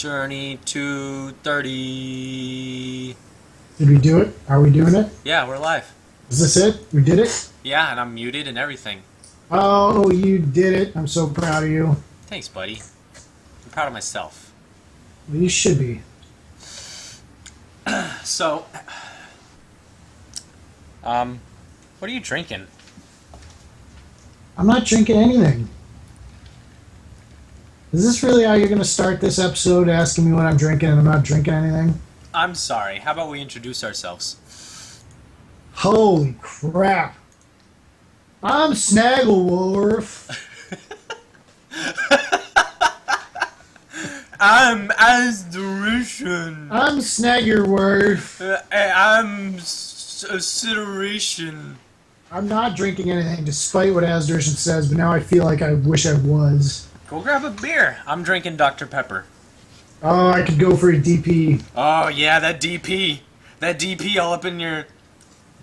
Journey to 30. Did we do it? Are we doing it? Yeah, we're live. Is this it? We did it? Yeah, and I'm muted and everything. Oh, you did it. I'm so proud of you. Thanks, buddy. I'm proud of myself. Well, you should be. So, what are you drinking? I'm not drinking anything. Is this really how you're going to start this episode, asking me what I'm drinking and I'm not drinking anything? I'm sorry. How about we introduce ourselves? Holy crap. I'm Snagglewolf. I'm Asderition. I'm Snagglewolf. I'm Asderition. I'm not drinking anything, despite what Asderition says, but now I feel like I wish I was. Go grab a beer. I'm drinking Dr. Pepper. Oh, I could go for a DP. Oh, yeah, that DP. That DP all up in your...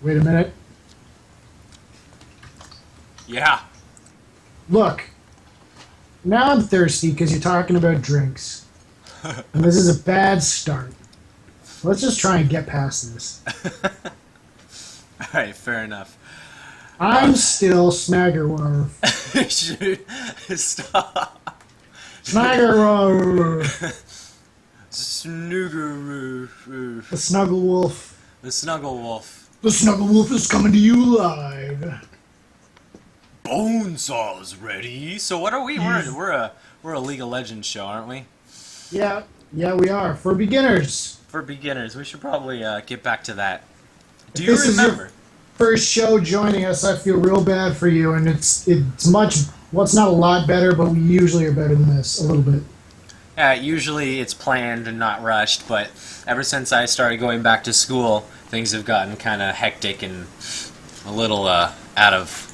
Wait a minute. Yeah. Look. Now I'm thirsty because you're talking about drinks. And this is a bad start. Let's just try and get past this. Alright, fair enough. I'm still Snaggerworth. Stop. Snaggerworth. Snuggeroo. The Snugglewolf. The Snugglewolf. The Snugglewolf is coming to you live. Bonesaw's ready. So what are we? We're a League of Legends show, aren't we? Yeah, we are. For beginners. For beginners, we should probably get back to that. Do If you this is remember? your first show joining us, I feel real bad for you, and it's much. Well, it's not a lot better, but we usually are better than this a little bit. Usually it's planned and not rushed, but ever since I started going back to school, things have gotten kind of hectic and a little out of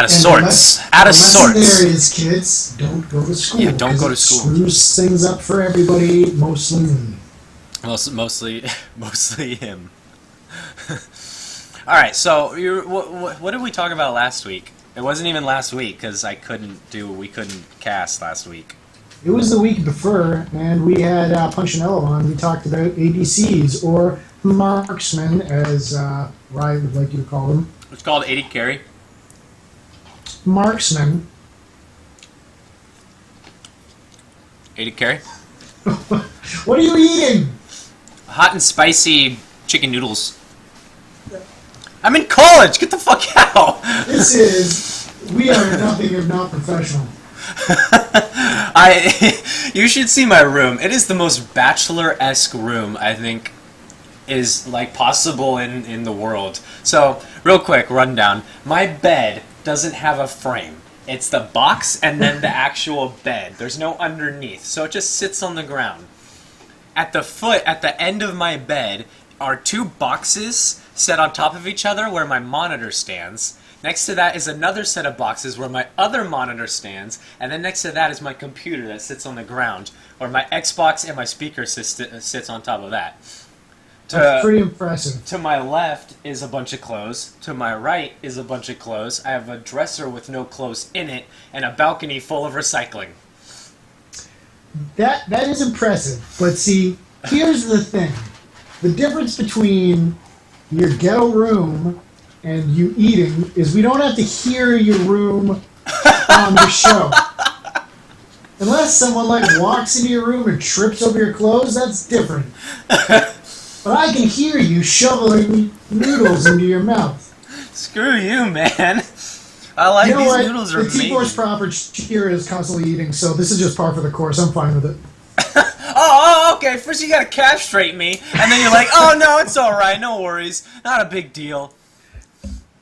sorts. Out of sorts. There is, kids. Don't go to school. Yeah, don't go to school. It screws things up for everybody, mostly me. Mostly him. All right, so what did we talk about last week? It wasn't even last week because we couldn't cast last week. It was the week before, and we had Punchinello on. We talked about ADCs, or marksmen, as Ryan would like you to call them. It's called 80 carry. Marksmen. 80 carry. What are you eating? Hot and spicy chicken noodles. I'm in college. Get the fuck out. We are nothing if not professional. You should see my room. It is the most bachelor-esque room I think is like possible in the world. So, real quick rundown. My bed doesn't have a frame. It's the box and then the actual bed. There's no underneath. So it just sits on the ground. At the end of my bed, are two boxes set on top of each other where my monitor stands. Next to that is another set of boxes where my other monitor stands, and then next to that is my computer that sits on the ground, or my Xbox and my speaker sits on top of that. That's pretty impressive. To my left is a bunch of clothes. To my right is a bunch of clothes. I have a dresser with no clothes in it, and a balcony full of recycling. That is impressive, but see, here's the thing. The difference between your ghetto room and you eating is we don't have to hear your room on the show. Unless someone walks into your room and trips over your clothes, that's different. But I can hear you shoveling noodles into your mouth. Screw you, man. I like you know these what? noodles are the amazing. T-Force proper cheer is constantly eating, so this is just par for the course. I'm fine with it. Oh, okay. First you gotta castrate me, and then you're like, oh no, it's alright, no worries. Not a big deal.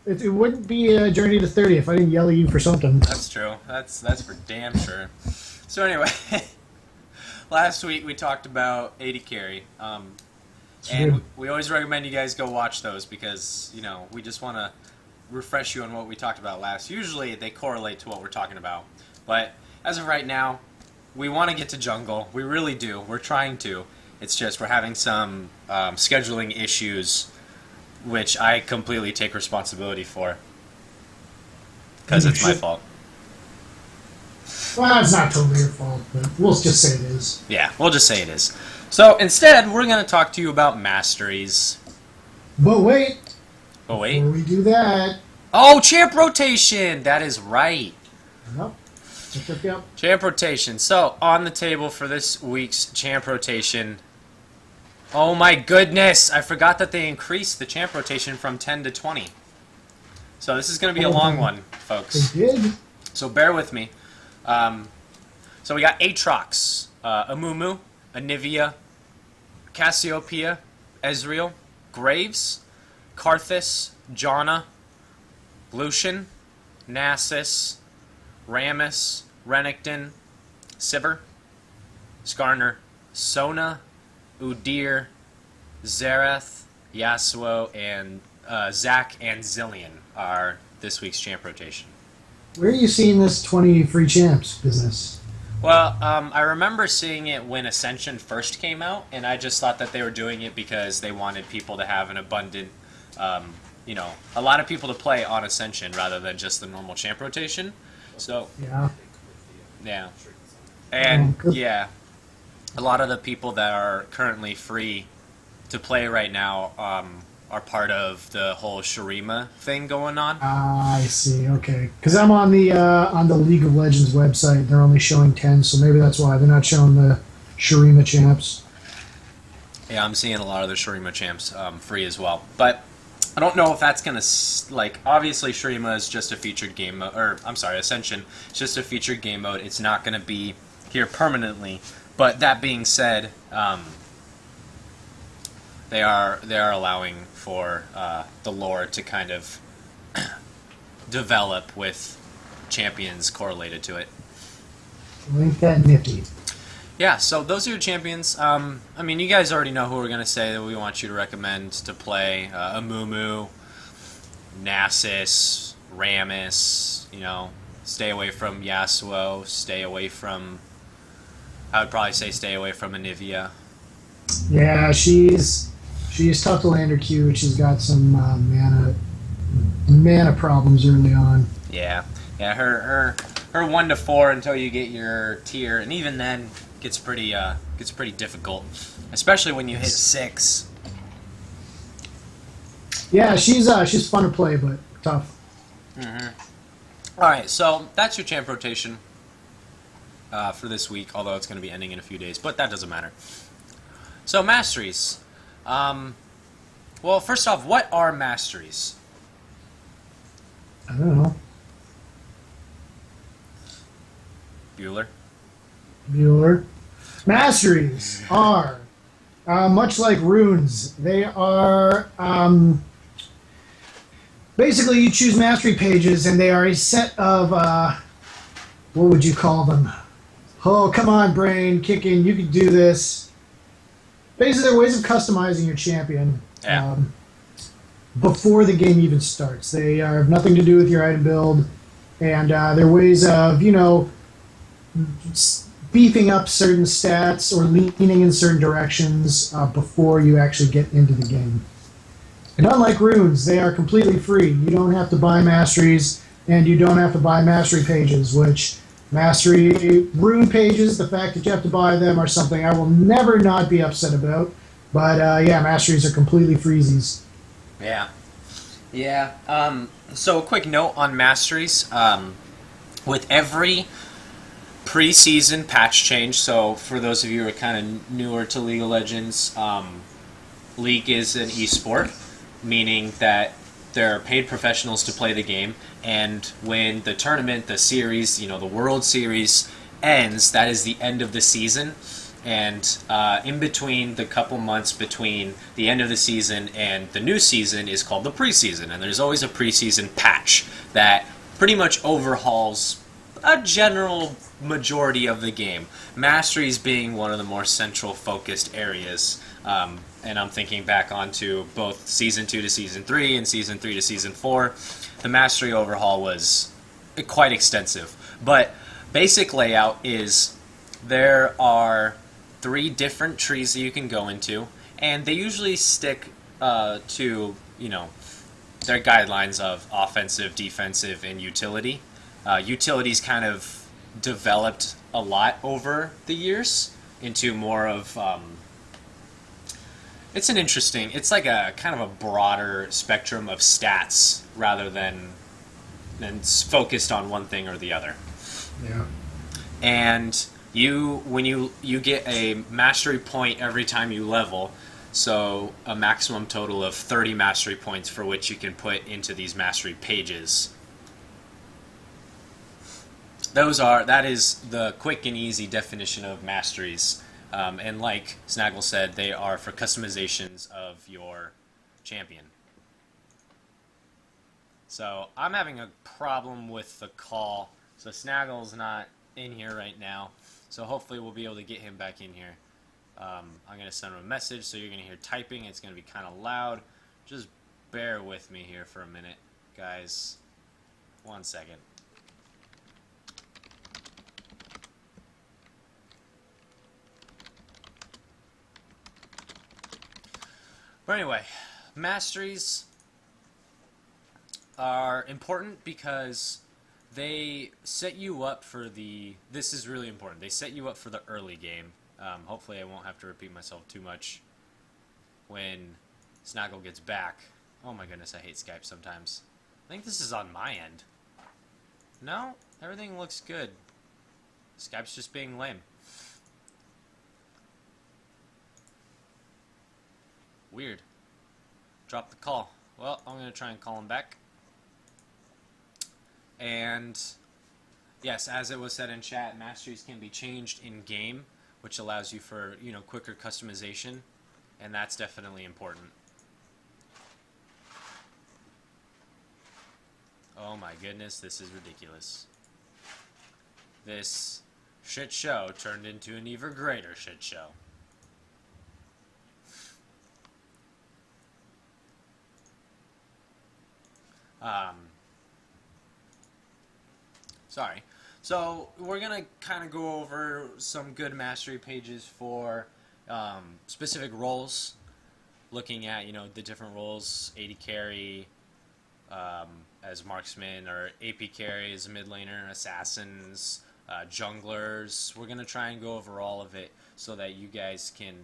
It wouldn't be a journey to 30 if I didn't yell at you for something. That's true. That's for damn sure. So anyway, last week we talked about 80 carry. And we always recommend you guys go watch those because, we just want to refresh you on what we talked about last. Usually they correlate to what we're talking about. But as of right now, we want to get to jungle. We really do. We're trying to. It's just we're having some scheduling issues, which I completely take responsibility for. Because it's my fault. Well, it's not totally your fault, but we'll just say it is. Yeah, we'll just say it is. So instead, we're going to talk to you about Masteries. But wait, Oh, wait. before we do that, Oh, champ rotation! That is right. nope. Yep. Champ rotation. So, on the table for this week's champ rotation. Oh my goodness! I forgot that they increased the champ rotation from 10 to 20. So this is going to be a long one, folks. They did. So bear with me. So we got Aatrox, Amumu, Anivia, Cassiopeia, Ezreal, Graves, Karthus, Janna, Lucian, Nasus, Rammus, Renekton, Sivir, Skarner, Sona, Udyr, Xerath, Yasuo, and Zac and Zillion are this week's champ rotation. Where are you seeing this 20 free champs business? Well, I remember seeing it when Ascension first came out, and I just thought that they were doing it because they wanted people to have an abundant, a lot of people to play on Ascension rather than just the normal champ rotation. So, Yeah. And, yeah, a lot of the people that are currently free to play right now are part of the whole Shurima thing going on. I see. Okay, because I'm on the League of Legends website. They're only showing 10, so maybe that's why they're not showing the Shurima champs. Yeah, I'm seeing a lot of the Shurima champs free as well. But I don't know if that's going to, obviously Shurima is just a featured game mode, or, I'm sorry, Ascension is just a featured game mode. It's not going to be here permanently. But that being said, they are allowing for the lore to kind of develop with champions correlated to it. Ain't that nifty? Yeah, so those are your champions. You guys already know who we're going to say that we want you to recommend to play. Amumu, Nasus, Rammus, stay away from Yasuo, stay away from... I would probably say stay away from Anivia. Yeah, she's tough to land her Q. She's got some mana problems early on. Yeah, her 1 to 4 until you get your tier, and even then gets pretty difficult, especially when you hit 6. Yeah, she's fun to play, but tough. All right, so that's your champ rotation for this week. Although it's going to be ending in a few days, but that doesn't matter. So Masteries. Well, first off, what are Masteries? I don't know. Bueller. Masteries are much like runes. They are basically you choose mastery pages, and they are a set of what would you call them? Oh, come on, brain, kick in. You can do this. Basically, they're ways of customizing your champion before the game even starts. They have nothing to do with your item build, and they're ways of beefing up certain stats or leaning in certain directions before you actually get into the game. And unlike runes, they are completely free. You don't have to buy masteries, and you don't have to buy mastery pages, which mastery rune pages, the fact that you have to buy them are something I will never not be upset about. But masteries are completely freezies. Yeah. So a quick note on masteries. With every preseason patch change, so for those of you who are kind of newer to League of Legends, League is an esport, meaning that there are paid professionals to play the game, and when the tournament, the series, the World Series ends, that is the end of the season, and in between the couple months between the end of the season and the new season is called the preseason, and there's always a preseason patch that pretty much overhauls a general majority of the game. Masteries being one of the more central focused areas, and I'm thinking back onto both Season 2 to Season 3 and Season 3 to Season 4. The Mastery overhaul was quite extensive. But basic layout is there are 3 different trees that you can go into, and they usually stick to, their guidelines of offensive, defensive, and utility. Utility's kind of developed a lot over the years into more of it's like a kind of a broader spectrum of stats rather than focused on one thing or the other. Yeah. And when you get a mastery point every time you level, so a maximum total of 30 mastery points for which you can put into these mastery pages. That is the quick and easy definition of masteries. And like Snaggle said, they are for customizations of your champion. So I'm having a problem with the call. So Snaggle's not in here right now. So hopefully we'll be able to get him back in here. I'm going to send him a message, so you're going to hear typing. It's going to be kind of loud. Just bear with me here for a minute, guys. 1 second. But anyway, masteries are important because they set you up for this is really important. They set you up for the early game. Hopefully I won't have to repeat myself too much when Snaggle gets back. Oh my goodness, I hate Skype sometimes. I think this is on my end. No? Everything looks good. Skype's just being lame. Weird. Drop the call. Well, I'm going to try and call him back. And yes, as it was said in chat, masteries can be changed in game, which allows you for, quicker customization, and that's definitely important. Oh my goodness, this is ridiculous. This shit show turned into an even greater shit show. Sorry. So we're going to kind of go over some good mastery pages for specific roles, looking at, the different roles, AD carry as marksman, or AP carry as a mid laner, assassins, junglers. We're going to try and go over all of it so that you guys can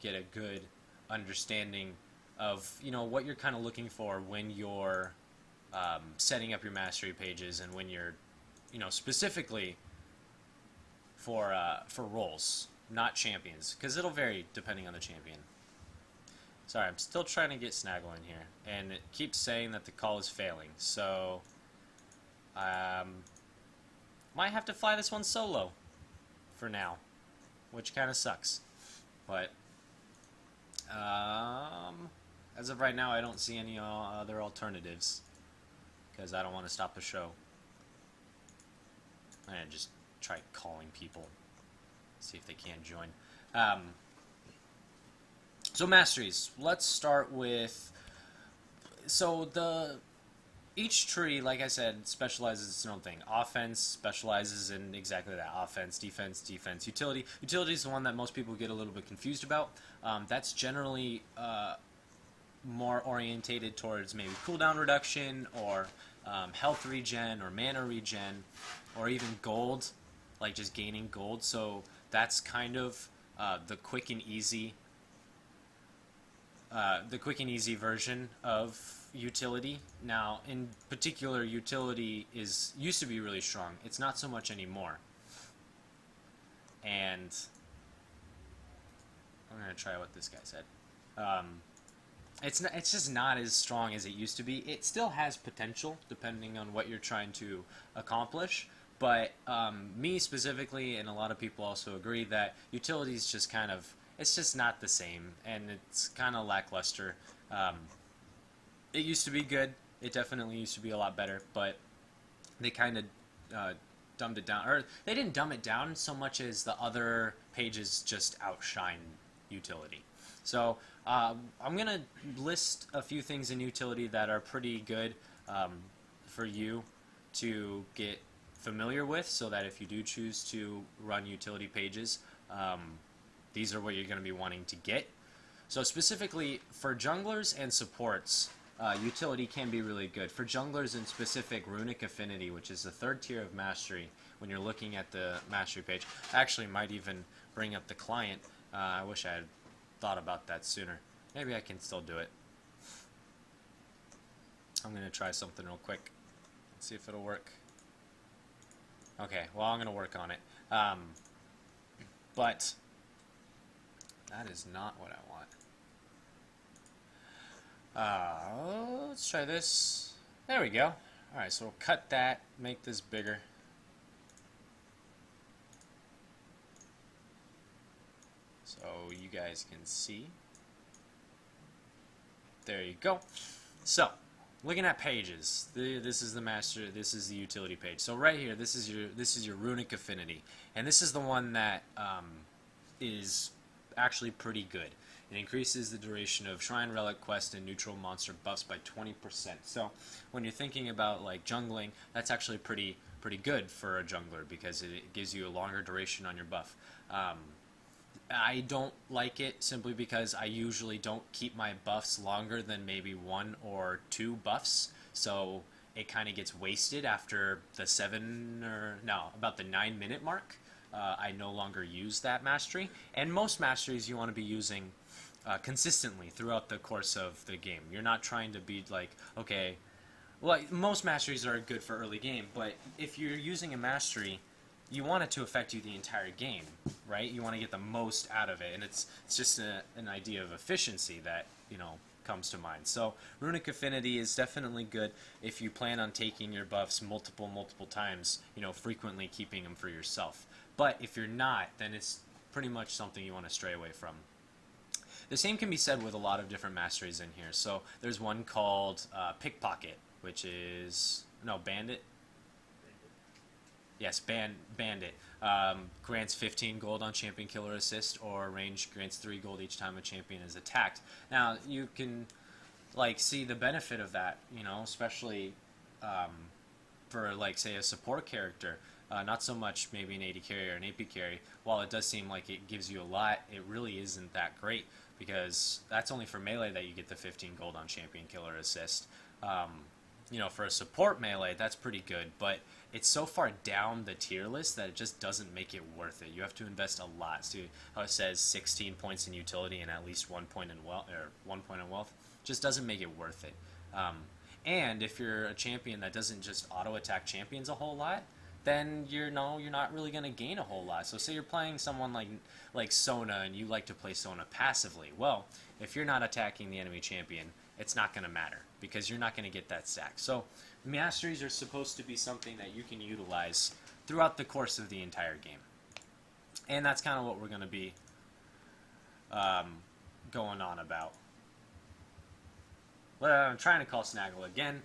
get a good understanding of, what you're kind of looking for when you're setting up your mastery pages, and when you're specifically for roles, not champions, because it'll vary depending on the champion. Sorry, I'm still trying to get Snaggle in here, and it keeps saying that the call is failing, so might have to fly this one solo for now, which kind of sucks. But as of right now, I don't see any other alternatives, because I don't want to stop the show. I'm going to just try calling people, see if they can join. So masteries, let's start with, each tree, like I said, specializes its own thing. Offense specializes in exactly that. Offense, defense, defense. Utility. Utility is the one that most people get a little bit confused about. That's generally more orientated towards maybe cooldown reduction, or health regen, or mana regen, or even gold, like just gaining gold. So that's kind of the quick and easy version of utility. Now, in particular, utility used to be really strong. It's not so much anymore. And I'm gonna try what this guy said. It's just not as strong as it used to be. It still has potential, depending on what you're trying to accomplish. But me specifically, and a lot of people also agree, that utility is just kind of, it's just not the same, and it's kind of lackluster. It used to be good. It definitely used to be a lot better, but they kind of dumbed it down. Or they didn't dumb it down so much as the other pages just outshine utility. So I'm going to list a few things in utility that are pretty good for you to get familiar with, so that if you do choose to run utility pages, these are what you're going to be wanting to get. So specifically for junglers and supports, utility can be really good. For junglers in specific, Runic Affinity, which is the 3rd tier of Mastery, when you're looking at the Mastery page, actually might even bring up the client. I wish I had thought about that sooner. Maybe I can still do it. I'm going to try something real quick. Let's see if it'll work. Okay, well, I'm going to work on it. But that is not what I want. Let's try this. There we go. Alright, so we'll cut that, make this bigger. So you guys can see. There you go. So, looking at pages, this is the master. This is the utility page. So right here, this is your Runic Affinity, and this is the one that is actually pretty good. It increases the duration of Shrine, Relic, Quest, and neutral monster buffs by 20%. So when you're thinking about like jungling, that's actually pretty good for a jungler because it gives you a longer duration on your buff. I don't like it simply because I usually don't keep my buffs longer than maybe 1 or 2 buffs, so it kind of gets wasted after the about the 9-minute mark. I no longer use that mastery, and most masteries you want to be using consistently throughout the course of the game. You're not trying to be like, okay, well, most masteries are good for early game, but if you're using a mastery, you want it to affect you the entire game, right? You want to get the most out of it, and it's just an idea of efficiency that, comes to mind. So Runic Affinity is definitely good if you plan on taking your buffs multiple times, frequently keeping them for yourself. But if you're not, then it's pretty much something you want to stray away from. The same can be said with a lot of different masteries in here. So there's one called Pickpocket, which is Bandit. Yes, Bandit. Grants 15 gold on champion killer assist, or range grants 3 gold each time a champion is attacked. Now, you can see the benefit of that, especially for, say, a support character. Not so much maybe an AD carry or an AP carry. While it does seem like it gives you a lot, it really isn't that great, because that's only for melee that you get the 15 gold on champion killer assist. For a support melee, that's pretty good, but it's so far down the tier list that it just doesn't make it worth it. You have to invest a lot. See how it says 16 points in utility and at least 1 point in wealth, just doesn't make it worth it. And if you're a champion that doesn't just auto attack champions a whole lot, then you're not really going to gain a whole lot. So say you're playing someone like Sona, and you like to play Sona passively. Well, if you're not attacking the enemy champion, it's not going to matter, because you're not going to get that stack. So masteries are supposed to be something that you can utilize throughout the course of the entire game. And that's kind of what we're going to be going on about. Well, I'm trying to call Snaggle again.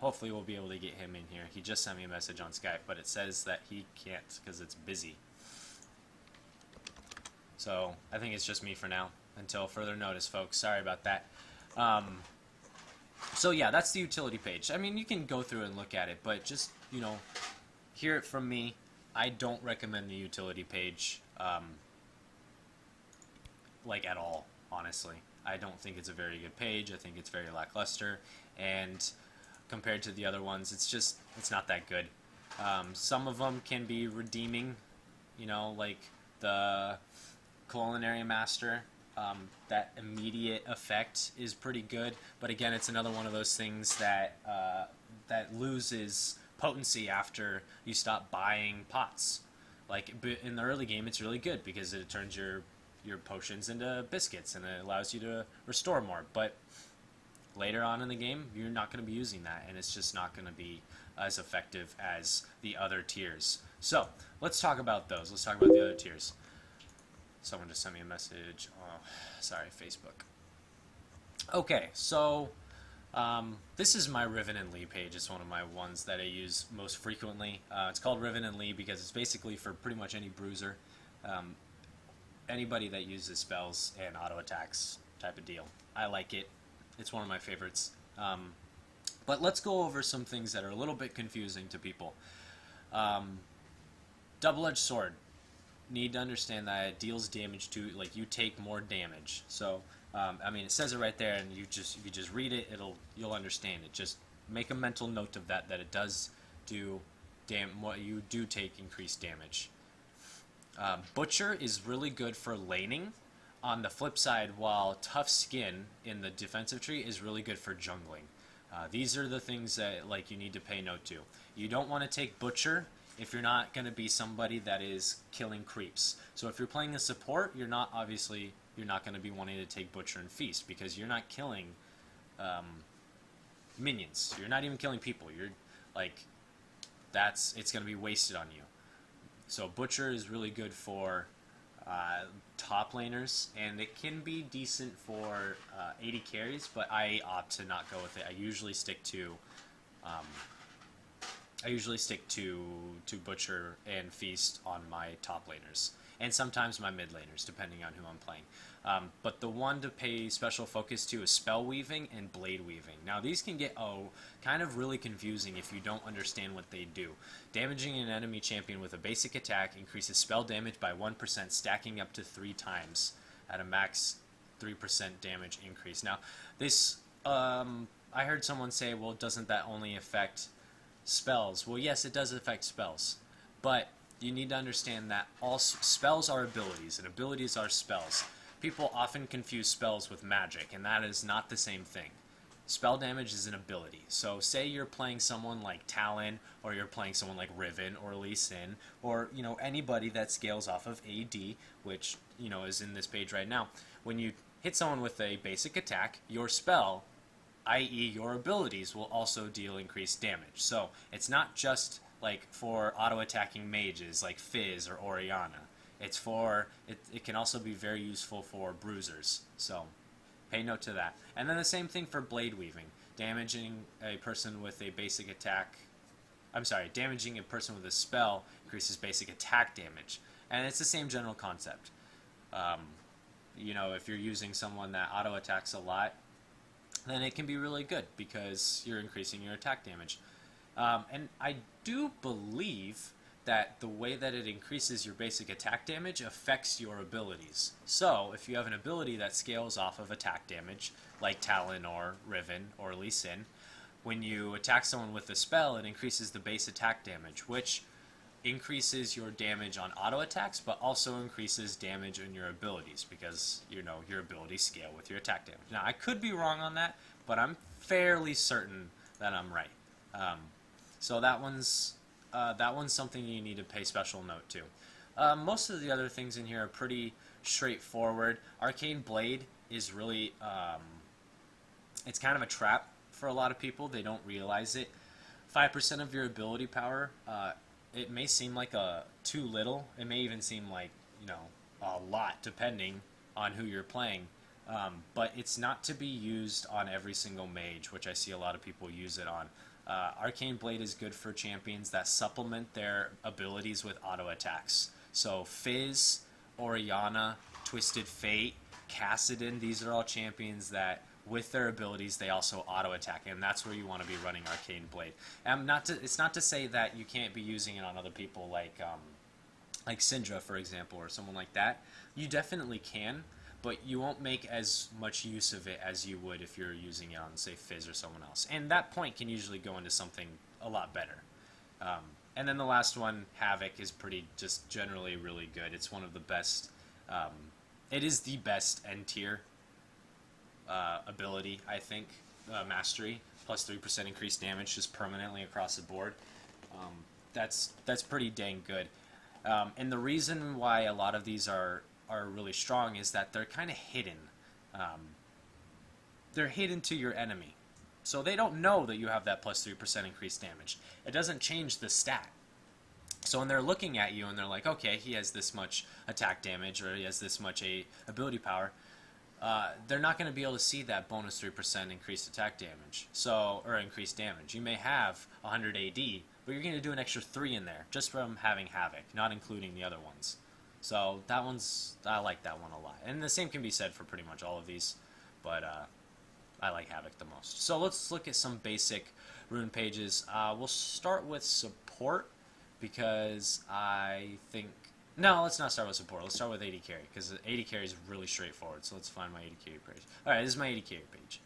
Hopefully we'll be able to get him in here. He just sent me a message on Skype, but it says that he can't because it's busy. So I think it's just me for now, until further notice, folks. Sorry about that. So yeah, that's the utility page. I mean, you can go through and look at it, but just, hear it from me. I don't recommend the utility page, at all, honestly. I don't think it's a very good page. I think it's very lackluster, and compared to the other ones, it's not that good. Some of them can be redeeming, like the Culinary Master. That immediate effect is pretty good, but again, it's another one of those things that that loses potency after you stop buying pots. Like in the early game, it's really good because it turns your potions into biscuits and it allows you to restore more. But later on in the game, you're not going to be using that, and it's just not going to be as effective as the other tiers. So let's talk about those. Let's talk about the other tiers. Someone just sent me a message. Oh, sorry, Facebook. Okay, so this is my Riven and Lee page. It's one of my ones that I use most frequently. It's called Riven and Lee because it's basically for pretty much any bruiser, anybody that uses spells and auto attacks type of deal. I like it. It's one of my favorites. But let's go over some things that are a little bit confusing to people. Double-edged sword. Need to understand that it deals damage to, you take more damage. So I mean, it says it right there, and you just read it. You'll understand it. Just make a mental note of that it does do what you do take increased damage. Butcher is really good for laning. On the flip side, while Tough Skin in the defensive tree is really good for jungling. These are the things that you need to pay note to. You don't want to take Butcher if you're not going to be somebody that is killing creeps. So if you're playing a support, you're not going to be wanting to take Butcher and Feast because you're not killing minions. You're not even killing people. You're it's going to be wasted on you. So Butcher is really good for top laners, and it can be decent for AD carries, but I opt to not go with it. I usually stick to Butcher and Feast on my top laners, and sometimes my mid laners, depending on who I'm playing. But the one to pay special focus to is Spell Weaving and Blade Weaving. Now these can get kind of really confusing if you don't understand what they do. Damaging an enemy champion with a basic attack increases spell damage by 1%, stacking up to 3 times at a max 3% damage increase. Now this, I heard someone say, well, doesn't that only affect spells? Well, yes, it does affect spells, but you need to understand that all spells are abilities, and abilities are spells. People often confuse spells with magic, and that is not the same thing. Spell damage is an ability. So say you're playing someone like Talon, or you're playing someone like Riven, or Lee Sin, or anybody that scales off of AD, which is in this page right now. When you hit someone with a basic attack, your spell, i.e. your abilities, will also deal increased damage. So it's not just for auto-attacking mages like Fizz or Orianna. It's it can also be very useful for bruisers. So pay note to that. And then the same thing for Blade Weaving. Damaging a person with a basic attack... damaging a person with a spell increases basic attack damage. And it's the same general concept. If you're using someone that auto-attacks a lot, then it can be really good because you're increasing your attack damage. And I do believe that the way that it increases your basic attack damage affects your abilities. So, if you have an ability that scales off of attack damage, like Talon or Riven or Lee Sin, when you attack someone with a spell, it increases the base attack damage, which increases your damage on auto attacks, but also increases damage in your abilities because your abilities scale with your attack damage. Now, I could be wrong on that, but I'm fairly certain that I'm right. So that one's something you need to pay special note to. Most of the other things in here are pretty straightforward. Arcane Blade is really it's kind of a trap for a lot of people. They don't realize it. 5% of your ability power. It may seem like too little. It may even seem like a lot, depending on who you're playing. But it's not to be used on every single mage, which I see a lot of people use it on. Arcane Blade is good for champions that supplement their abilities with auto attacks. So Fizz, Orianna, Twisted Fate, Kassadin, these are all champions that with their abilities they also auto attack, and that's where you want to be running Arcane Blade. It's not to say that you can't be using it on other people like Syndra, for example, or someone like that. You definitely can, but you won't make as much use of it as you would if you're using it on, say, Fizz or someone else. And that point can usually go into something a lot better. And then the last one, Havoc, is just generally really good. It's one of the best... it is the best end-tier ability, I think. Mastery, plus 3% increased damage just permanently across the board. That's pretty dang good. And the reason why a lot of these are really strong is that they're kind of hidden. They're hidden to your enemy. So they don't know that you have that plus 3% increased damage. It doesn't change the stat. So when they're looking at you and they're like, okay, he has this much attack damage or he has this much ability power, they're not going to be able to see that bonus 3% increased attack damage. Or increased damage. You may have 100 AD, but you're going to do an extra 3 in there just from having Havoc, not including the other ones. So I like that one a lot. And the same can be said for pretty much all of these, but I like Havoc the most. So let's look at some basic rune pages. We'll start with support because I think No, let's not start with support. Let's start with AD carry, because AD carry is really straightforward. So let's find my AD carry page. Alright, this is my AD carry page.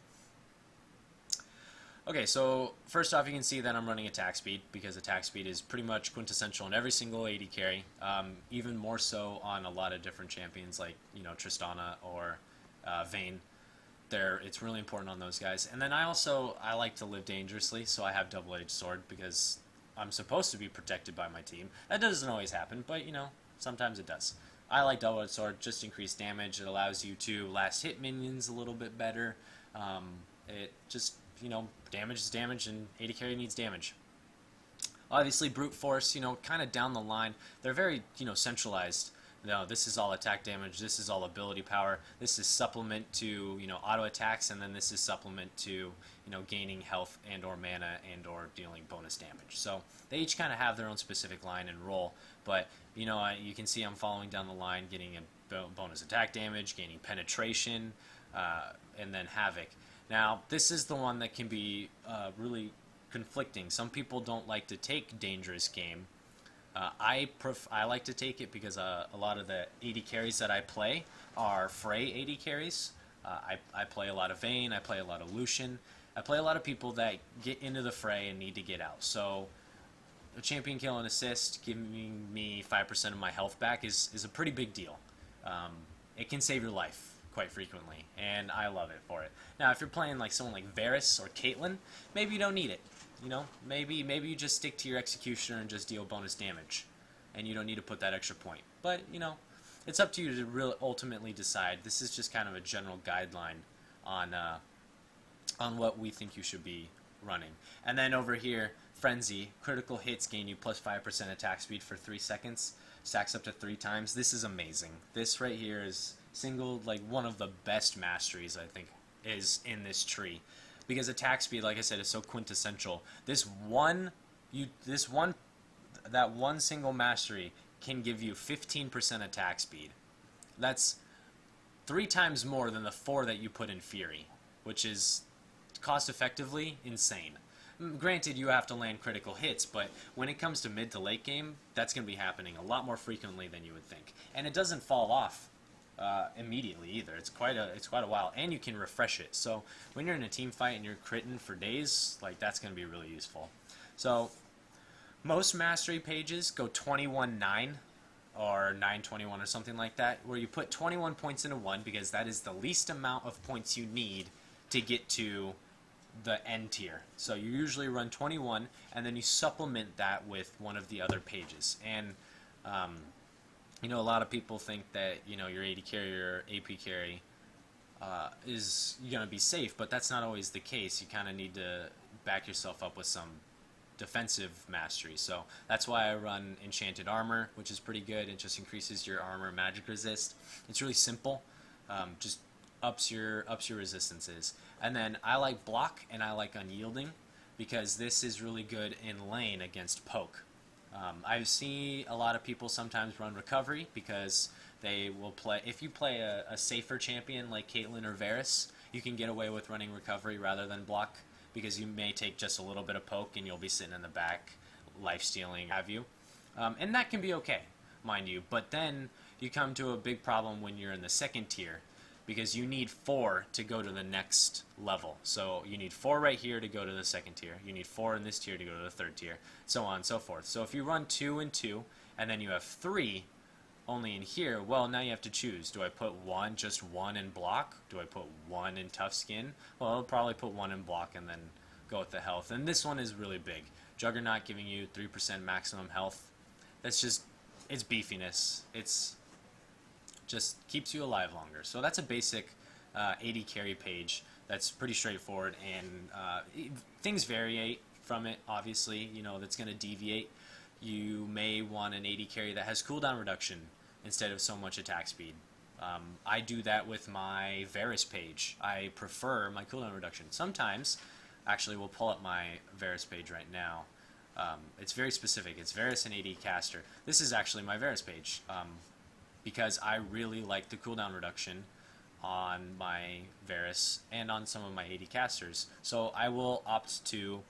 Okay, so first off, you can see that I'm running attack speed, because attack speed is pretty much quintessential in every single AD carry, even more so on a lot of different champions like, Tristana or Vayne. It's really important on those guys. And then I like to live dangerously, so I have double-edged sword, because I'm supposed to be protected by my team. That doesn't always happen, but, sometimes it does. I like double-edged sword, just increased damage. It allows you to last hit minions a little bit better. It just, damage is damage, and AD carry needs damage. Obviously, brute force, kind of down the line, they're very, centralized. This is all attack damage, this is all ability power, this is supplement to, auto attacks, and then this is supplement to, gaining health and or mana and or dealing bonus damage. So they each kind of have their own specific line and role, but, you can see I'm following down the line, getting a bonus attack damage, gaining penetration, and then havoc. Now, this is the one that can be really conflicting. Some people don't like to take dangerous game. I like to take it because a lot of the AD carries that I play are Frey AD carries. I play a lot of Vayne, I play a lot of Lucian. I play a lot of people that get into the fray and need to get out. So a champion kill and assist giving me 5% of my health back is a pretty big deal. It can save your life quite frequently, and I love it for it. Now, if you're playing like someone like Varus or Caitlyn, maybe you don't need it. Maybe you just stick to your executioner and just deal bonus damage, and you don't need to put that extra point. But it's up to you to really ultimately decide. This is just kind of a general guideline on what we think you should be running. And then over here, Frenzy, critical hits gain you plus 5% attack speed for 3 seconds, stacks up to 3 times. This is amazing. This right here is one of the best masteries, I think, is in this tree. Because attack speed, like I said, is so quintessential. That one single mastery can give you 15% attack speed. That's 3 times more than the 4 that you put in Fury, which is cost-effectively insane. Granted, you have to land critical hits, but when it comes to mid to late game, that's going to be happening a lot more frequently than you would think. And it doesn't fall off immediately either. It's quite a while, and you can refresh it. So when you're in a team fight and you're critting for days, that's going to be really useful. So most mastery pages go 21-9 or 9-21 or something like that, where you put 21 points into one because that is the least amount of points you need to get to the end tier. So you usually run 21, and then you supplement that with one of the other pages. And a lot of people think that your AD carry or AP carry is going to be safe, but that's not always the case. You kind of need to back yourself up with some defensive mastery. So that's why I run Enchanted Armor, which is pretty good. It just increases your armor magic resist. It's really simple. Just ups your resistances. And then I like block and I like unyielding because this is really good in lane against poke. I've seen a lot of people sometimes run recovery because they will play. If you play a safer champion like Caitlyn or Varus, you can get away with running recovery rather than block because you may take just a little bit of poke and you'll be sitting in the back, life stealing, have you. And that can be okay, mind you. But then you come to a big problem when you're in the second tier, because you need 4 to go to the next level. So you need 4 right here to go to the second tier. You need 4 in this tier to go to the third tier, so on and so forth. So if you run 2 and 2, and then you have 3 only in here, well, now you have to choose. Do I put just one in block? Do I put 1 in tough skin? Well, I'll probably put 1 in block and then go with the health. And this one is really big. Juggernaut giving you 3% maximum health. That's just, it's beefiness. It's just keeps you alive longer. So that's a basic AD carry page that's pretty straightforward, and things vary from it, obviously. That's going to deviate. You may want an AD carry that has cooldown reduction instead of so much attack speed. I do that with my Varus page. I prefer my cooldown reduction. Sometimes, actually, we'll pull up my Varus page right now. It's very specific. It's Varus and AD caster. This is actually my Varus page. Because I really like the cooldown reduction on my Varus and on some of my AD casters. So I will opt to,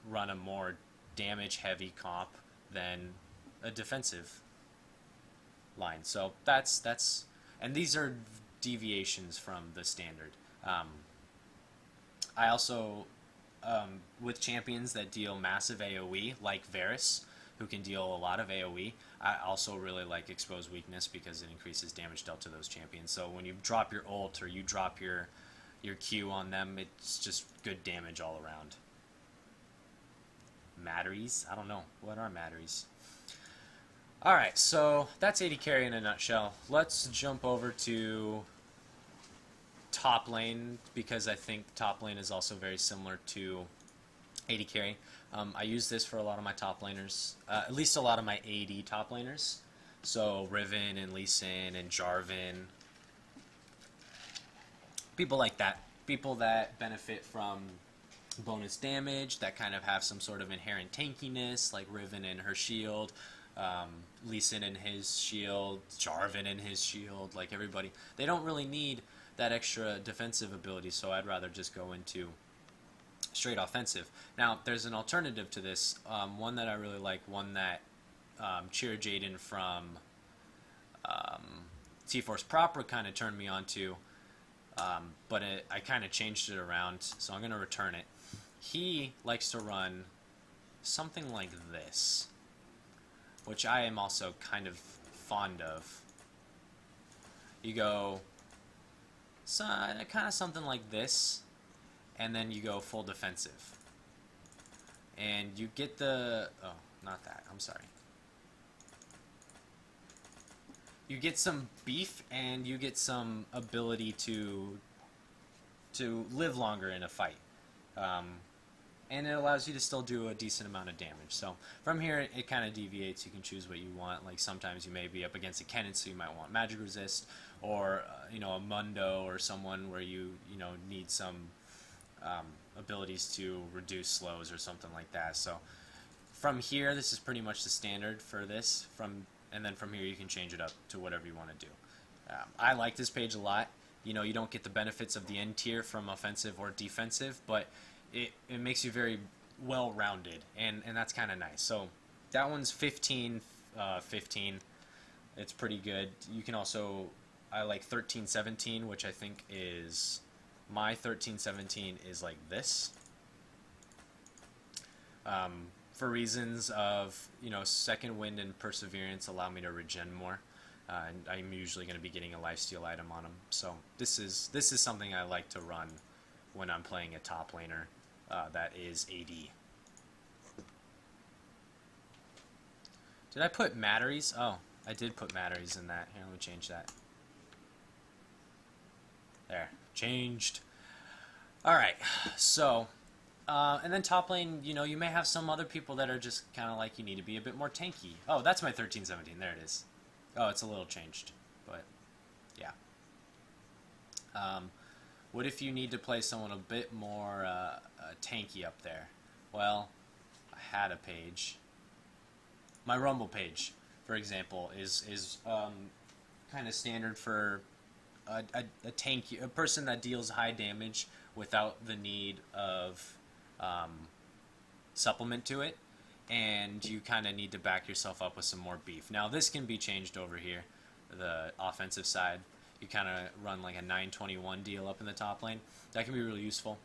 run a more damage-heavy comp than a defensive. line. So that's and these are deviations from the standard. I also with champions that deal massive AoE, like Varus, who can deal a lot of AoE, I also really like Expose Weakness because it increases damage dealt to those champions. So when you drop your ult or you drop your Q on them, it's just good damage all around. Masteries? I don't know. What are Masteries? Alright, so that's AD carry in a nutshell. Let's jump over to top lane, because I think top lane is also very similar to AD carry. I use this for a lot of my top laners, at least a lot of my AD top laners. So Riven and Lee Sin and Jarvan. People like that. People that benefit from bonus damage, that kind of have some sort of inherent tankiness, like Riven and her shield, Lee Sin and his shield, Jarvan and his shield, like everybody. They don't really need that extra defensive ability, so I'd rather just go into straight offensive. Now, there's an alternative to this, one that I really like, one that Cheer Jaden from T-Force Proper kind of turned me on to, but I kind of changed it around, so I'm going to return it. He likes to run something like this, which I am also kind of fond of. You go kind of something like this, and then you go full defensive. And you get the... oh, not that. I'm sorry. You get some beef, and you get some ability to live longer in a fight. And it allows you to still do a decent amount of damage. So from here, it kind of deviates. You can choose what you want. Like sometimes you may be up against a Kennen, so you might want magic resist, or a Mundo or someone where you need some abilities to reduce slows or something like that. So from here, this is pretty much the standard for this. And then from here, you can change it up to whatever you want to do. I like this page a lot. You don't get the benefits of the end tier from offensive or defensive, but it makes you very well-rounded, and that's kind of nice. So that one's 15. It's pretty good. You can also, I like 13-17, which I think is, my 13-17 is like this. For reasons of, second wind and perseverance allow me to regen more. And I'm usually going to be getting a lifesteal item on them. So this is something I like to run when I'm playing a top laner that is AD. Did I put Masteries? Oh, I did put Masteries in that. Here, let me change that. There, changed. Alright, so, and then top lane, you may have some other people that are just kind of like, you need to be a bit more tanky. Oh, that's my 13-17, there it is. Oh, it's a little changed, but, yeah. What if you need to play someone a bit more tanky up there? Well, I had a page. My Rumble page, for example, is kind of standard for a person that deals high damage without the need of supplement to it, and you kind of need to back yourself up with some more beef. Now, this can be changed over here, the offensive side. You kind of run like a 921 deal up in the top lane. That can be really useful.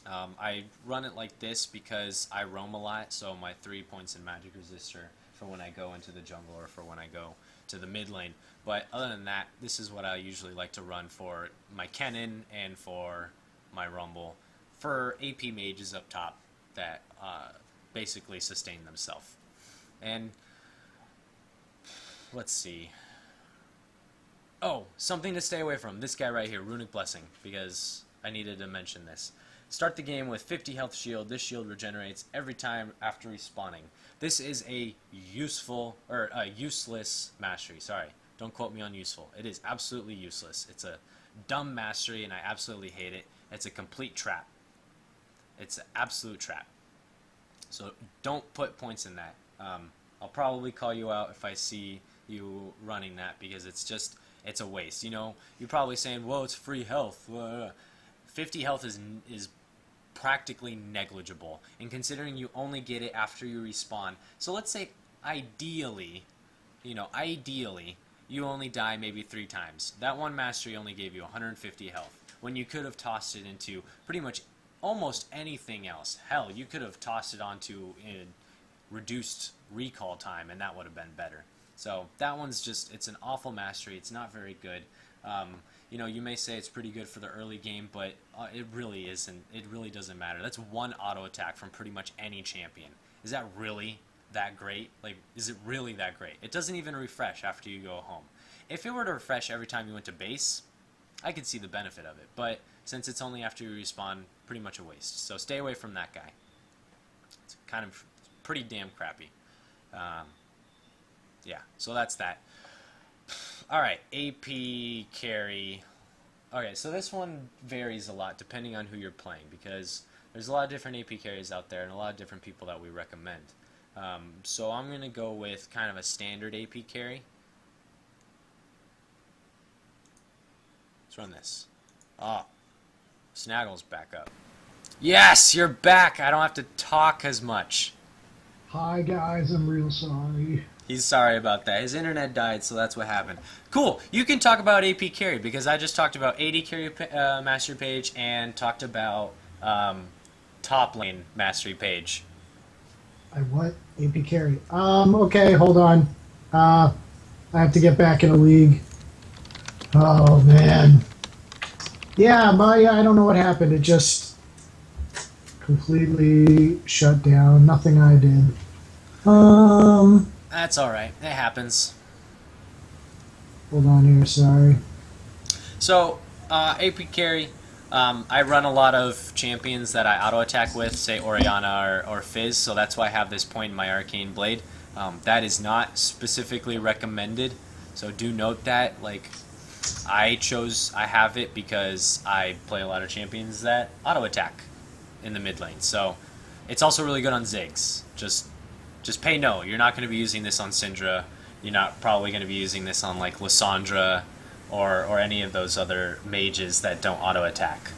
I run it like this because I roam a lot, so my 3 points in magic resistor for when I go into the jungle or for when I go to the mid lane. But other than that, this is what I usually like to run for my Kennen and for my Rumble, for AP mages up top that basically sustain themselves. And let's see. Oh, something to stay away from. This guy right here, Runic Blessing, because I needed to mention this. Start the game with 50 health shield. This shield regenerates every time after respawning. This is a useless mastery. Sorry, don't quote me on useful. It is absolutely useless. It's a dumb mastery, and I absolutely hate it. It's a complete trap. It's an absolute trap. So don't put points in that. I'll probably call you out if I see you running that, because it's a waste. You're probably saying, "Whoa, it's free health." 50 health is practically negligible, and considering you only get it after you respawn. So let's say ideally ideally, you only die maybe 3 times. That one mastery only gave you 150 health, when you could have tossed it into pretty much almost anything else. Hell, you could have tossed it onto reduced recall time, and that would have been better. So that one's just, it's an awful mastery. It's not very good. You may say it's pretty good for the early game, but it really isn't. It really doesn't matter. That's one auto attack from pretty much any champion. Is that really that great? Like, is it really that great? It doesn't even refresh after you go home. If it were to refresh every time you went to base, I could see the benefit of it. But since it's only after you respawn, pretty much a waste. So stay away from that guy. It's kind of pretty damn crappy. Yeah, so that's that. Alright, AP carry. Okay, so this one varies a lot depending on who you're playing, because there's a lot of different AP carries out there and a lot of different people that we recommend. So I'm going to go with kind of a standard AP carry. Let's run this. Oh, Snaggle's back up. Yes, you're back! I don't have to talk as much. Hi guys, I'm real sorry. He's sorry about that. His internet died, so that's what happened. Cool. You can talk about AP carry, because I just talked about AD carry mastery page and talked about top lane mastery page. What? AP carry. Okay, hold on. I have to get back in a league. Oh, man. Yeah, I don't know what happened. It just completely shut down. Nothing I did. That's alright. It happens. Hold on here, sorry. So, AP carry, I run a lot of champions that I auto-attack with, say Orianna or Fizz, so that's why I have this point in my Arcane Blade. That is not specifically recommended, so do note that. Like, I have it because I play a lot of champions that auto-attack in the mid lane, so it's also really good on Ziggs. Just pay no. You're not going to be using this on Syndra. You're not probably going to be using this on like Lysandra or any of those other mages that don't auto attack.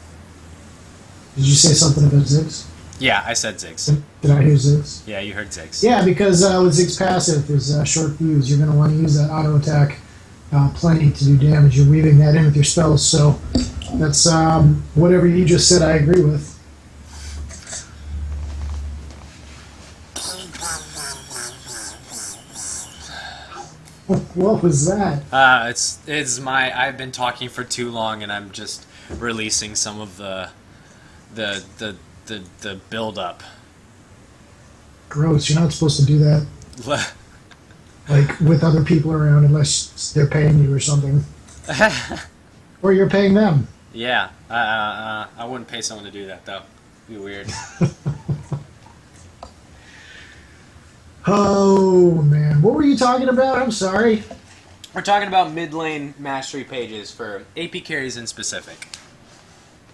Did you say something about Ziggs? Yeah, I said Ziggs. Did I hear Ziggs? Yeah, you heard Ziggs. Yeah, because with Ziggs passive is short fuse. You're going to want to use that auto attack plenty to do damage. You're weaving that in with your spells, so that's whatever you just said. I agree with. What was that? It's I've been talking for too long, and I'm just releasing some of the build up. Gross. You're not supposed to do that. Like with other people around, unless they're paying you or something, or you're paying them. Yeah. I wouldn't pay someone to do that though. It'd be weird. Oh, man. What were you talking about? I'm sorry. We're talking about mid lane mastery pages for AP carries in specific.